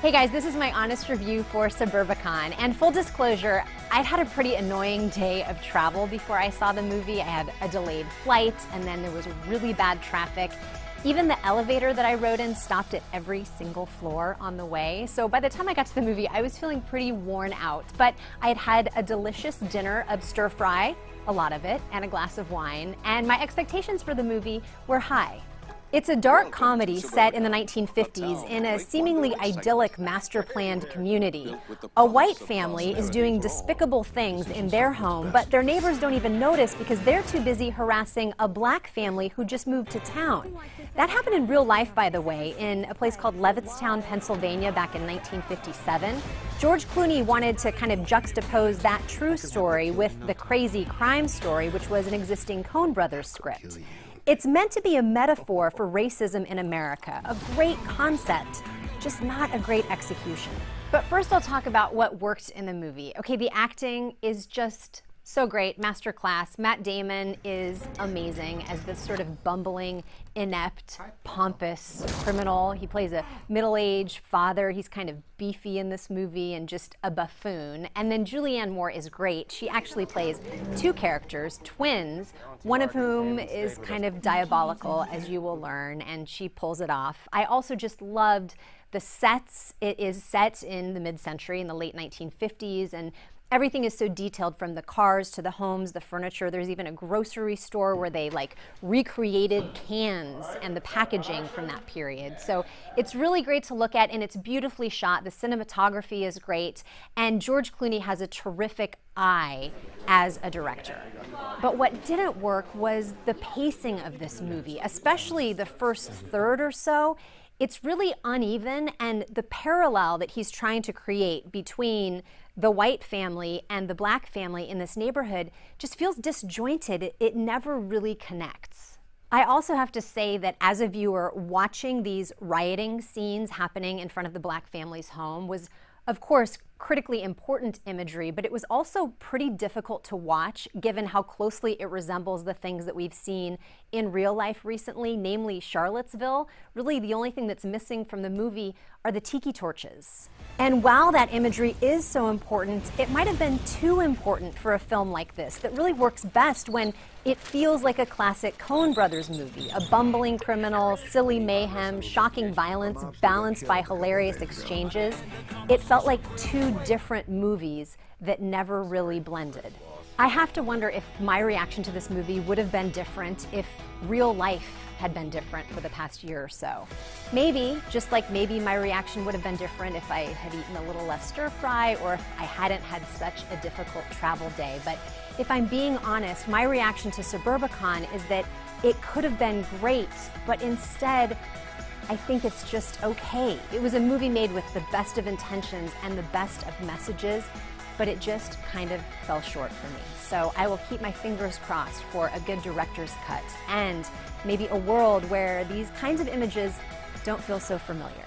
Hey guys, this is my honest review for Suburbicon, and full disclosure, I'd had a pretty annoying day of travel before I saw the movie. I had a delayed flight, and then there was really bad traffic. Even the elevator that I rode in stopped at every single floor on the way. So by the time I got to the movie, I was feeling pretty worn out. But I had had a delicious dinner of stir fry, a lot of it, and a glass of wine, and my expectations for the movie were high. It's a dark comedy set in the 1950s in a seemingly idyllic master-planned community. A white family is doing despicable things in their home, but their neighbors don't even notice because they're too busy harassing a black family who just moved to town. That happened in real life, by the way, in a place called Levittstown, Pennsylvania, back in 1957. George Clooney wanted to kind of juxtapose that true story with the crazy crime story, which was an existing Coen Brothers script. It's meant to be a metaphor for racism in America, a great concept, just not a great execution. But first I'll talk about what worked in the movie. Okay, the acting is just so great, masterclass. Matt Damon is amazing as this sort of bumbling, inept, pompous criminal. He plays a middle-aged father. He's kind of beefy in this movie and just a buffoon. And then Julianne Moore is great. She actually plays two characters, twins, one of whom is kind of diabolical, as you will learn, and she pulls it off. I also just loved the sets. It is set in the mid-century, in the late 1950s, and everything is so detailed, from the cars to the homes, the furniture. There's even a grocery store where they recreated cans and the packaging from that period. So it's really great to look at, and it's beautifully shot. The cinematography is great, and George Clooney has a terrific eye as a director. But what didn't work was the pacing of this movie, especially the first third or so. It's really uneven, and the parallel that he's trying to create between the white family and the black family in this neighborhood just feels disjointed. It never really connects. I also have to say that as a viewer, watching these rioting scenes happening in front of the black family's home was, of course, critically important imagery, but it was also pretty difficult to watch given how closely it resembles the things that we've seen in real life recently, namely Charlottesville. Really, the only thing that's missing from the movie are the tiki torches. And while that imagery is so important, it might have been too important for a film like this that really works best when it feels like a classic Coen Brothers movie, a bumbling criminal, silly mayhem, shocking violence balanced by hilarious exchanges. It felt like two different movies that never really blended. I have to wonder if my reaction to this movie would have been different if real life had been different for the past year or so. Maybe, just like maybe my reaction would have been different if I had eaten a little less stir fry or if I hadn't had such a difficult travel day. But if I'm being honest, my reaction to Suburbicon is that it could have been great, but instead, I think it's just okay. It was a movie made with the best of intentions and the best of messages, but it just kind of fell short for me. So I will keep my fingers crossed for a good director's cut and maybe a world where these kinds of images don't feel so familiar.